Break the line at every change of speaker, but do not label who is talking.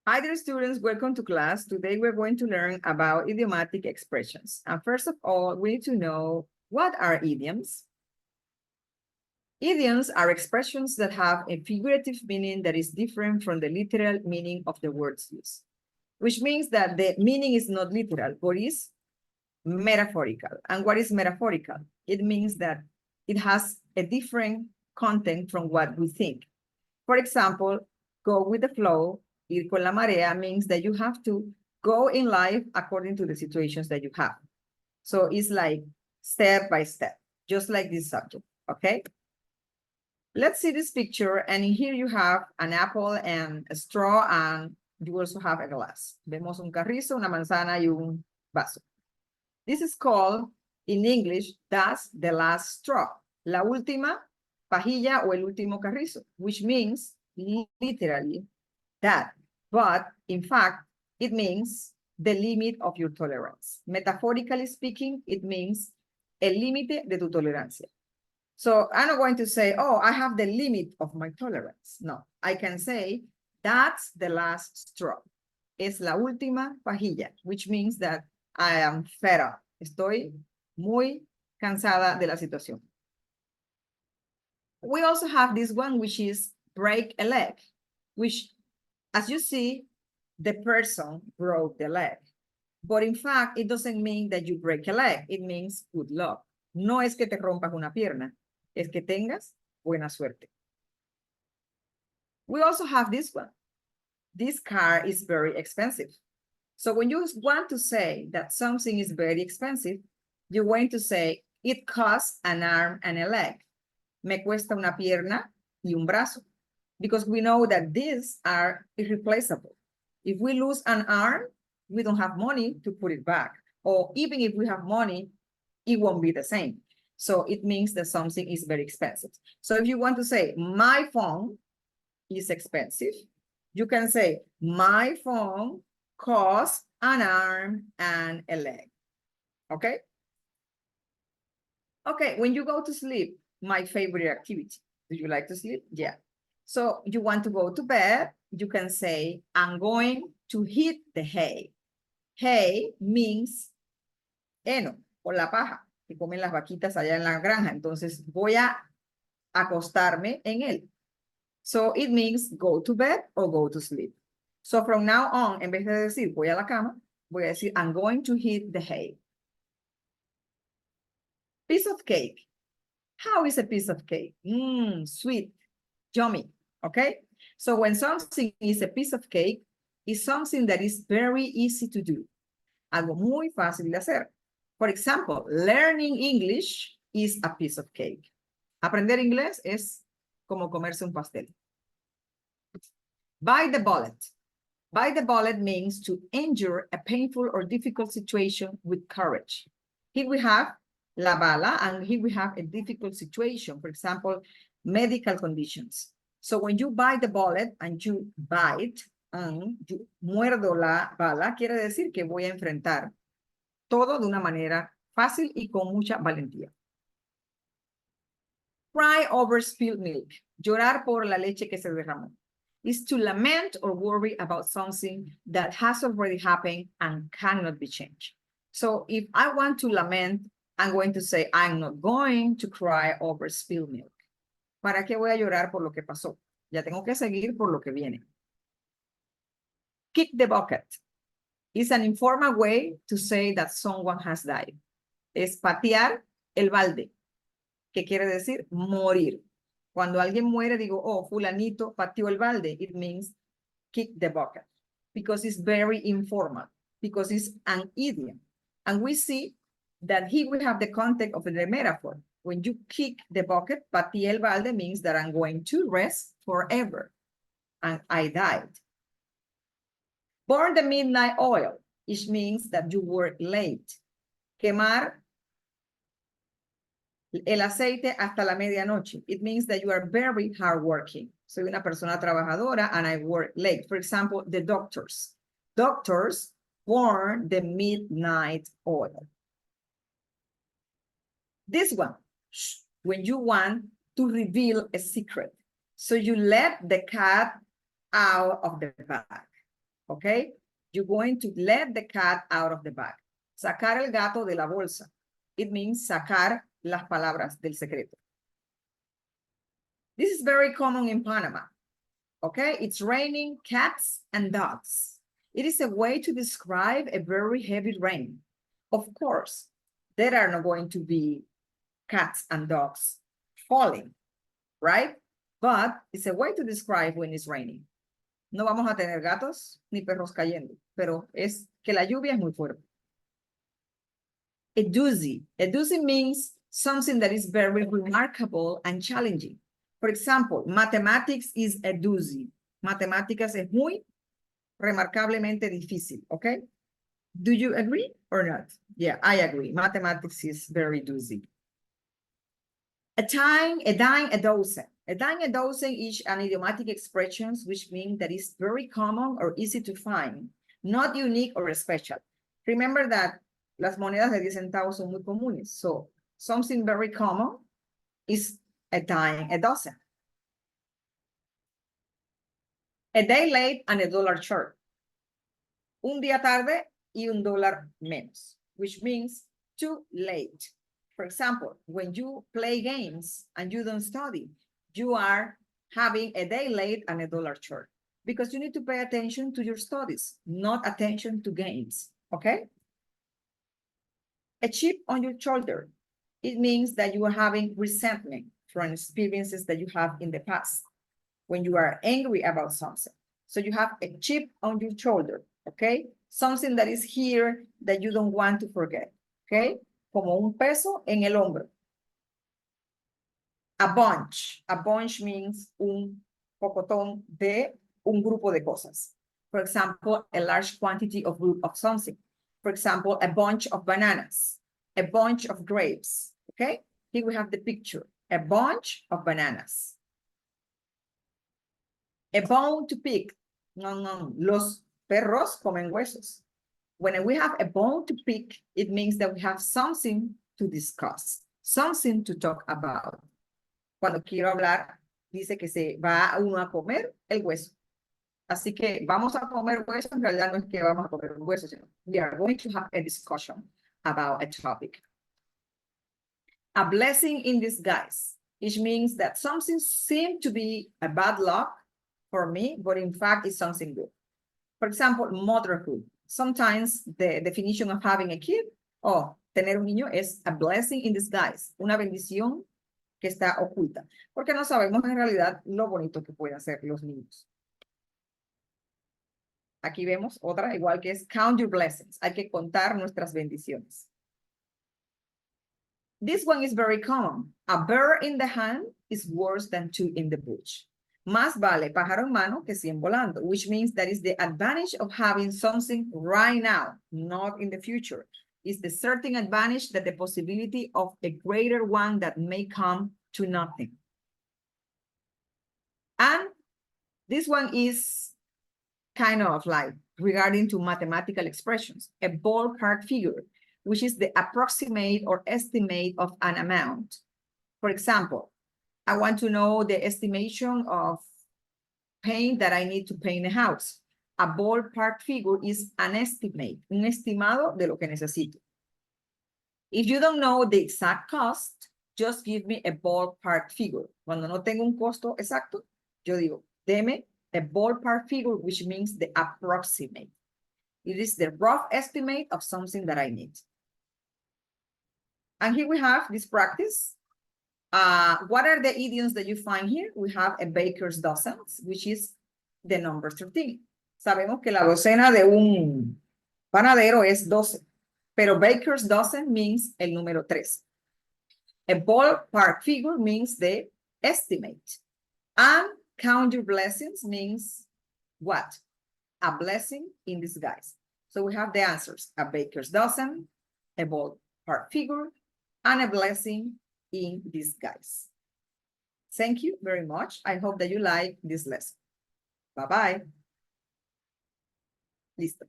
Hi dear students, welcome to class. Today we're going to learn about idiomatic expressions. And first of all, we need to know what are idioms. Idioms are expressions that have a figurative meaning that is different from the literal meaning of the words used, which means that the meaning is not literal, but is metaphorical. And what is metaphorical? It means that it has a different content from what we think. For example, go with the flow, ir con la marea means that you have to go in life according to the situations that you have. So it's like step by step, just like this subject, okay? Let's see this picture, and in here you have an apple and a straw, and you also have a glass. Vemos un carrizo, una manzana y un vaso. This is called, in English, that's the last straw. La última pajilla o el último carrizo, which means literally that. But in fact, it means the limit of your tolerance. Metaphorically speaking, it means el límite de tu tolerancia. So I'm not going to say, oh, I have the limit of my tolerance. No, I can say that's the last straw. Es la última pajilla, which means that I am fed up. Estoy muy cansada de la situación. We also have this one, which is break a leg, which, as you see, the person broke the leg. But in fact, it doesn't mean that you break a leg. It means good luck. No es que te rompas una pierna, es que tengas buena suerte. We also have this one. This car is very expensive. So when you want to say that something is very expensive, you're going to say, it costs an arm and a leg. Me cuesta una pierna y un brazo. Because we know that these are irreplaceable. If we lose an arm, we don't have money to put it back. Or even if we have money, it won't be the same. So it means that something is very expensive. So if you want to say, my phone is expensive, you can say, my phone costs an arm and a leg. Okay? Okay, when you go to sleep, my favorite activity. Do you like to sleep? Yeah. So you want to go to bed, you can say, I'm going to hit the hay. Hay means heno o la paja que comen las vaquitas allá en la granja. Entonces voy a acostarme en él. So it means go to bed or go to sleep. So from now on, en vez de decir voy a la cama, voy a decir I'm going to hit the hay. Piece of cake. How is a piece of cake? Sweet, yummy, okay? So when something is a piece of cake, it's something that is very easy to do. Algo muy fácil de hacer. For example, learning English is a piece of cake. Aprender inglés es como comerse un pastel. Bite the bullet. Bite the bullet means to endure a painful or difficult situation with courage. Here we have la bala, and here we have a difficult situation. For example, medical conditions. So when you bite the bullet and you bite, yo muerdo la bala, quiere decir que voy a enfrentar todo de una manera fácil y con mucha valentía. Cry over spilled milk. Llorar por la leche que se derramó. Is to lament or worry about something that has already happened and cannot be changed. So if I want to lament, I'm going to say, I'm not going to cry over spilled milk. ¿Para qué voy a llorar por lo que pasó? Ya tengo que seguir por lo que viene. Kick the bucket. It's an informal way to say that someone has died. Es patear el balde, que quiere decir morir. Cuando alguien muere, digo, oh, fulanito pateó el balde. It means kick the bucket, because it's very informal, because it's an idiom. And we see that here we have the context of the metaphor. When you kick the bucket, pateé el balde means that I'm going to rest forever. And I died. Burn the midnight oil, which means that you work late. Quemar el aceite hasta la medianoche. It means that you are very hardworking. Soy una persona trabajadora and I work late. For example, the doctors. Doctors burn the midnight oil. This one, when you want to reveal a secret. So you let the cat out of the bag. okay? You're going to let the cat out of the bag. Sacar el gato de la bolsa. It means sacar las palabras del secreto. This is very common in Panama, okay? It's raining cats and dogs. It is a way to describe a very heavy rain. Of course, there are not going to be cats and dogs falling, right? But it's a way to describe when it's raining. No vamos a tener gatos ni perros cayendo, pero es que la lluvia es muy fuerte. A doozy. A doozy means something that is very remarkable and challenging. For example, mathematics is a doozy. Matemáticas es muy remarcablemente difícil, okay? Do you agree or not? Yeah, I agree. Mathematics is very doozy. A dime, a dozen. A dime, a dozen is an idiomatic expression, which means that it's very common or easy to find, not unique or special. Remember that las monedas de 10 centavos son muy comunes. So something very common is a dime, a dozen. A day late and a dollar short. Un día tarde y un dólar menos, which means too late. For example, when you play games and you don't study, you are having a day late and a dollar short because you need to pay attention to your studies, not attention to games, okay? A chip on your shoulder. It means that you are having resentment from experiences that you have in the past when you are angry about something. So you have a chip on your shoulder, okay? Something that is here that you don't want to forget, okay? Como un peso en el hombro. A bunch. A bunch means un pocotón de un grupo de cosas. For example, a large quantity of group of something. For example, a bunch of bananas, a bunch of grapes, okay? Here we have the picture, a bunch of bananas. A bone to pick. No, los perros comen huesos. When we have a bone to pick, it means that we have something to discuss, something to talk about. Cuando quiero hablar, dice que se va uno a comer el hueso. Así que vamos a comer hueso, en realidad no es que vamos a comer un hueso, sino we are going to have a discussion about a topic. A blessing in disguise, which means that something seemed to be a bad luck for me, but in fact it's something good. For example, motherhood. Sometimes the definition of having a kid, tener un niño es a blessing in disguise, una bendición que está oculta, porque no sabemos en realidad lo bonito que pueden ser los niños. Aquí vemos otra, igual que es count your blessings. Hay que contar nuestras bendiciones. This one is very common. A bird in the hand is worse than two in the bush. Más vale pájaro en mano que 100 volando, which means that is the advantage of having something right now, not in the future. It's the certain advantage that the possibility of a greater one that may come to nothing. And this one is kind of like regarding to mathematical expressions, a ballpark figure, which is the approximate or estimate of an amount. For example, I want to know the estimation of paint that I need to paint a house. A ballpark figure is an estimate, un estimado de lo que necesito. If you don't know the exact cost, just give me a ballpark figure. Cuando no tengo un costo exacto, yo digo, deme a ballpark figure, which means the approximate. It is the rough estimate of something that I need. And here we have this practice. What are the idioms that you find here? We have a baker's dozen, which is the number 13. Sabemos que la docena de un panadero es 12, pero baker's dozen means el número 3. A ballpark figure means the estimate. And count your blessings means what? A blessing in disguise. So we have the answers, a baker's dozen, a ballpark figure, and a blessing in disguise. Thank you very much. I hope that you like this lesson. Bye-bye. Listo.